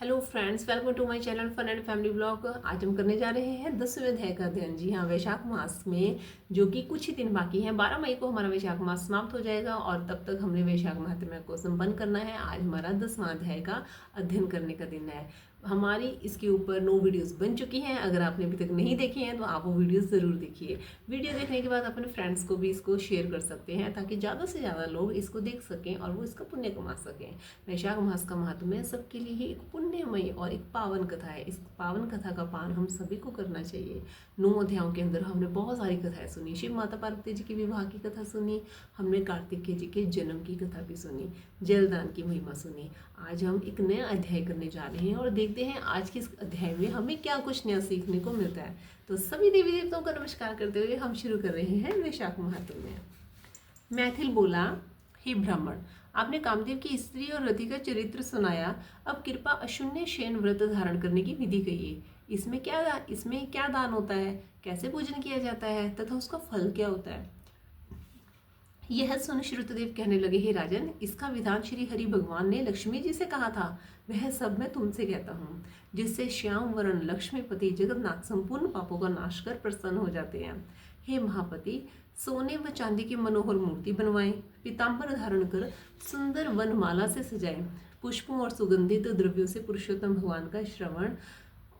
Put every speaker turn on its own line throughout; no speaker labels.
Hello friends, welcome to my channel fun and family blog. आज हम करने जा रहे हैं 10वें अध्याय का अध्ययन। जी हाँ, वैशाख मास में, जो कि कुछ ही दिन बाकी हैं। 12 मई को हमारा वैशाख मास समाप्त हो जाएगा और तब तक हमने वैशाख महात्म्य को संपन्न करना है। आज हमारा 10वां अध्याय का अध्ययन करने का दिन है। हमारी इसके ऊपर 9 वीडियोस बन चुकी हैं। अगर आपने अभी तक नहीं देखी हैं तो आप वो वीडियोस ज़रूर देखिए। वीडियो देखने के बाद अपने फ्रेंड्स को भी इसको शेयर कर सकते हैं, ताकि ज़्यादा से ज़्यादा लोग इसको देख सकें और वो इसका पुण्य कमा सकें। वैशाख मास का महात्म्य सबके लिए ही एक पुण्यमयी और एक पावन कथा है। इस पावन कथा का पान हम सभी को करना चाहिए। 9 अध्यायों के अंदर हमने बहुत सारी कथाएं सुनी। शिव माता पार्वती जी के विवाह की कथा सुनी, हमने कार्तिकेय जी के जन्म की कथा भी सुनी, जलदान की महिमा सुनी। आज हम एक नया अध्याय करने जा रहे हैं और देखते हैं आज के इस अध्याय में हमें क्या कुछ नया सीखने को मिलता है। तो सभी देवी देवताओं का नमस्कार करते हुए हम शुरू कर रहे हैं वैशाख महात्म्य। मैथिल बोला, हे ब्राह्मण, आपने कामदेव की स्त्री और रति का चरित्र सुनाया। अब कृपा अशून्य शयन व्रत धारण करने की विधि कहिए। इसमें क्या दान होता है, कैसे पूजन किया जाता है तथा उसका फल क्या होता है। यह सुन श्रुतदेव कहने लगे, हे राजन, इसका विधान श्री हरि भगवान ने लक्ष्मी जी से कहा था। वह सब मैं तुमसे कहता हूँ, जिससे श्याम वरण लक्ष्मीपति जगन्नाथ संपूर्ण पापों का नाश कर प्रसन्न हो जाते हैं। हे महापति, सोने व चांदी की मनोहर मूर्ति बनवाएं, पीताम्बर धारण कर सुंदर वनमाला से सजाएं, पुष्पों और सुगंधित द्रव्यों से पुरुषोत्तम भगवान का श्रवण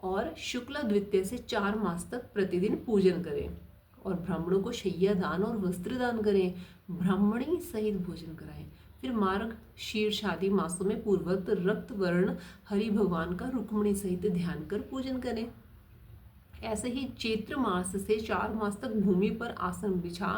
और शुक्ला द्वितीय से 4 मास तक प्रतिदिन पूजन करें और ब्राह्मणों को शैया दान और वस्त्र दान करें। ब्राह्मणी सहित भोजन कराएं। फिर मार्ग शीर्षादि मासों में पूर्वत रक्त वर्ण हरि भगवान का रुक्मणी सहित ध्यान कर पूजन करें। ऐसे ही चैत्र मास से 4 मास तक भूमि पर आसन बिछा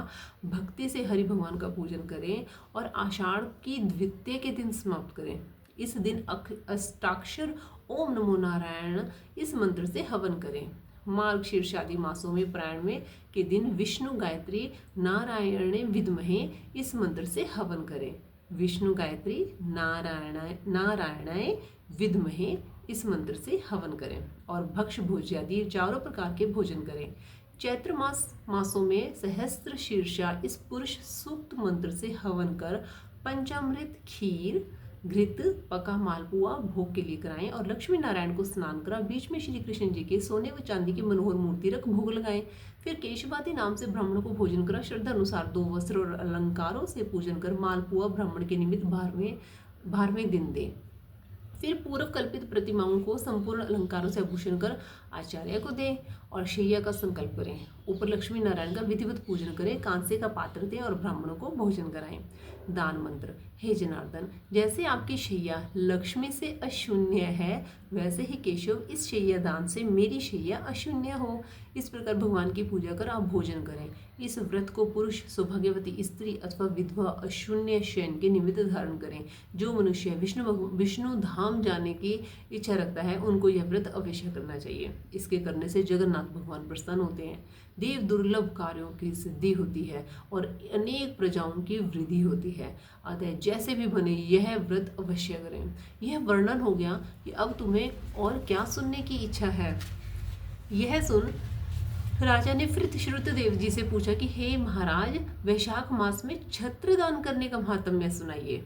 भक्ति से हरि भगवान का पूजन करें और आषाढ़ की द्वितीय के दिन समाप्त करें। इस दिन अष्टाक्षर ओम नमो नारायण इस मंत्र से हवन करें। मार्ग शीर्षादि मासों में प्रायण में के दिन विष्णु गायत्री नारायणे विद्महे इस मंत्र से हवन करें। विष्णु गायत्री नारायणाय विद्महे इस मंत्र से हवन करें और भक्ष भोज्यादि 4 प्रकार के भोजन करें। चैत्र मासों में सहस्त्र शीर्षा इस पुरुष सूक्त मंत्र से हवन कर पंचामृत खीर घृत पका मालपुआ भोग के लिए कराएं और लक्ष्मी नारायण को स्नान करा बीच में श्री कृष्ण जी के सोने व चांदी की मनोहर मूर्ति रख भोग लगाएं। फिर केशवादी नाम से ब्राह्मणों को भोजन करा श्रद्धा अनुसार 2 वस्त्र और अलंकारों से पूजन कर मालपुआ ब्राह्मण के निमित्त 12वें दिन दें। फिर पूर्व कल्पित प्रतिमाओं को संपूर्ण अलंकारों से आभूषण कर आचार्य को दें और शैया का संकल्प करें। ऊपर लक्ष्मी नारायण का विधिवत पूजन करें, कांसे का पात्र दें और ब्राह्मणों को भोजन कराएं। दान मंत्र, हे जनार्दन, जैसे आपकी शैया लक्ष्मी से अशून्य है, वैसे ही केशव इस शैया दान से मेरी शैया अशून्य हो। इस प्रकार भगवान की पूजा कर आप भोजन करें। इस व्रत को पुरुष, सौभाग्यवती स्त्री अथवा विधवा अशून्य शयन के निमित्त धारण करें। जो मनुष्य विष्णु धाम जाने की इच्छा रखता है, उनको यह व्रत अवश्य करना चाहिए। इसके करने से जगन्नाथ भगवान प्रसन्न होते हैं, देव दुर्लभ कार्यों की सिद्धि होती है और अनेक प्रजाओं की वृद्धि होती है। अतः जैसे भी बने यह व्रत अवश्य करें। यह वर्णन हो गया कि अब तुम्हें और क्या सुनने की इच्छा है। यह सुन राजा ने फिर श्रुतदेव जी से पूछा कि हे महाराज, वैशाख मास में छत्र दान करने का महात्म्य सुनाइए,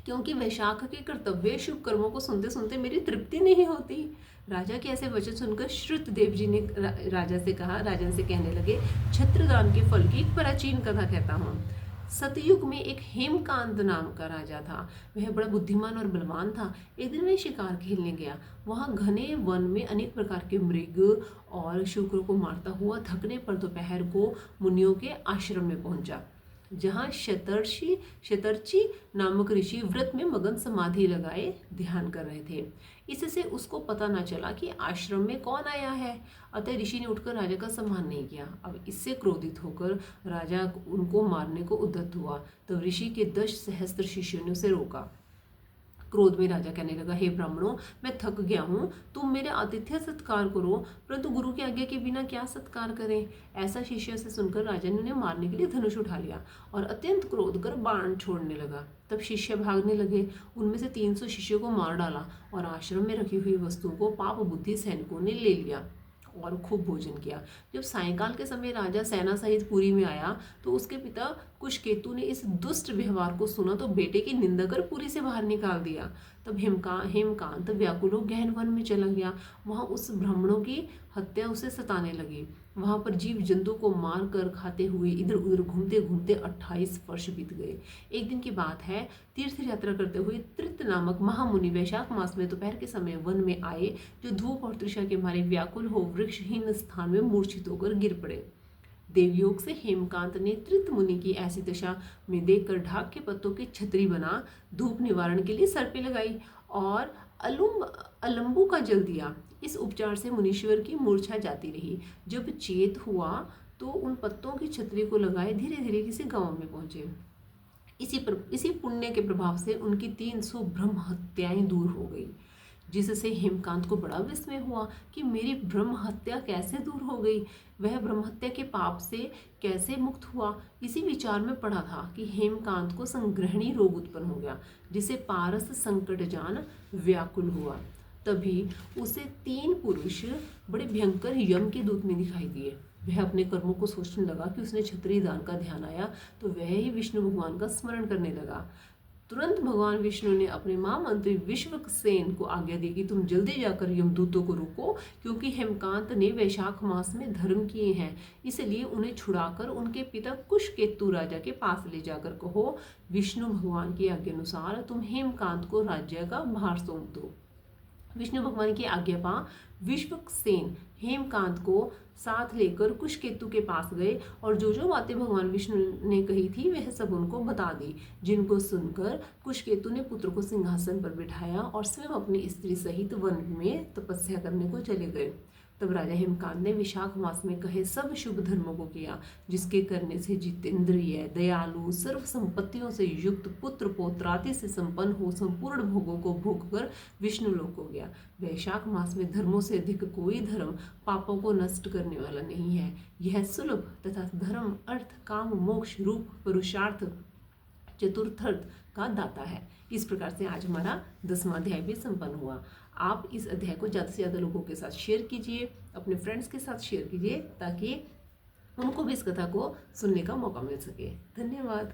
क्योंकि वैशाख के कर्तव्य शुभ कर्मों को सुनते सुनते मेरी तृप्ति नहीं होती। राजा के ऐसे वचन सुनकर श्रुतदेव जी ने राजन से कहने लगे, छत्रदान के फल की एक प्राचीन कथा कहता हूँ। सतयुग में एक हेमकांत नाम का राजा था। वह बड़ा बुद्धिमान और बलवान था। एक दिन वह शिकार खेलने गया। वहाँ घने वन में अनेक प्रकार के मृग और शुक्र को मारता हुआ थकने पर दोपहर को मुनियों के आश्रम में पहुंचा, जहाँ शतर्षि नामक ऋषि व्रत में मगन समाधि लगाए ध्यान कर रहे थे। इससे उसको पता न चला कि आश्रम में कौन आया है। अतः ऋषि ने उठकर राजा का सम्मान नहीं किया। अब इससे क्रोधित होकर राजा उनको मारने को उद्यत हुआ। तब ऋषि के 10 सहस्त्र शिष्यों ने उसे रोका। क्रोध में राजा कहने लगा, हे ब्राह्मणों, मैं थक गया हूँ, तुम मेरे आतिथ्य सत्कार करो, परंतु गुरु की आज्ञा के बिना क्या सत्कार करें। ऐसा शिष्य से सुनकर राजा ने उन्हें मारने के लिए धनुष उठा लिया और अत्यंत क्रोध कर बाण छोड़ने लगा। तब शिष्य भागने लगे। उनमें से 300 शिष्यों को मार डाला और आश्रम में रखी हुई वस्तुओं को पाप बुद्धि सैनिकों ने ले लिया और खूब भोजन किया। जब सायंकाल के समय राजा सेना सहित पुरी में आया तो उसके पिता कुशकेतु ने इस दुष्ट व्यवहार को सुना तो बेटे की निंदा कर पुरी से बाहर निकाल दिया। तब हेमकांत व्याकुल हो गहन वन में चला गया। वहां उस ब्राह्मणों की हत्या उसे सताने लगी। वहां पर जीव जंतु को मार कर खाते हुए इधर उधर घूमते घूमते 28 वर्ष बीत गए। एक दिन की बात है, तीर्थ यात्रा करते हुए त्रित नामक महामुनि वैशाख मास में दोपहर के समय वन में आए, जो धूप और तृषा के मारे व्याकुल हो वृक्षहीन स्थान में मूर्छित होकर गिर पड़े। देवयोग से हेमकांत ने त्रित मुनि की ऐसी दशा में देखकर ढाक के पत्तों की छतरी बना धूप निवारण के लिए सर पे लगाई और अलंबू का जल दिया। इस उपचार से मुनीश्वर की मूर्छा जाती रही। जब चेत हुआ तो उन पत्तों की छतरी को लगाए धीरे धीरे किसी गांव में पहुंचे। इसी पुण्य के प्रभाव से उनकी 300 ब्रह्म हत्याएं दूर हो गई, जिससे हेमकांत को बड़ा विस्मय हुआ कि मेरी ब्रह्म हत्या कैसे दूर हो गई, वह ब्रह्म हत्या के पाप से कैसे मुक्त हुआ। इसी विचार में पड़ा था कि हेमकांत को संग्रहणी रोग उत्पन्न हो गया, जिसे पारस संकटजान व्याकुल हुआ। तभी उसे 3 पुरुष बड़े भयंकर यम के दूत में दिखाई दिए। वह अपने कर्मों को सोचने लगा कि उसने क्षत्रिय दान का ध्यान आया तो वह ही विष्णु भगवान का स्मरण करने लगा। तुरंत भगवान विष्णु ने अपने महामंत्री विश्वक्सेन को आज्ञा दी कि तुम जल्दी जाकर यमदूतों को रोको, क्योंकि हेमकांत ने वैशाख मास में धर्म किए हैं, इसलिए उन्हें छुड़ाकर उनके पिता कुशकेतु राजा के पास ले जाकर कहो, विष्णु भगवान की आज्ञा अनुसार तुम हेमकांत को राज्य का भार सौंप दो। विष्णु भगवान की आज्ञा पा विश्वक्सेन हेमकांत को साथ लेकर कुशकेतु के पास गए और जो जो बातें भगवान विष्णु ने कही थी वह सब उनको बता दी, जिनको सुनकर कुशकेतु ने पुत्र को सिंहासन पर बिठाया और स्वयं अपनी स्त्री सहित वन में तपस्या करने को चले गए। तब राजा हेमकांत ने विशाख मास में कहे सब शुभ धर्मों को किया, जिसके करने से जितेंद्रिय, दयालु, सर्व संपत्तियों से युक्त, पुत्र पौत्रादि से संपन्न हो संपूर्ण भोगों को भोग कर विष्णु लोक को गया। वैशाख मास में धर्मों से अधिक कोई धर्म पापों को नष्ट करने वाला नहीं है। यह सुलभ तथा धर्म, अर्थ, काम, मोक्ष रूप पुरुषार्थ चतुर्थर्थ का दाता है। इस प्रकार से आज हमारा 10वां अध्याय भी संपन्न हुआ। आप इस अध्याय को ज़्यादा से ज़्यादा लोगों के साथ शेयर कीजिए, अपने फ्रेंड्स के साथ शेयर कीजिए, ताकि उनको भी इस कथा को सुनने का मौका मिल सके। धन्यवाद।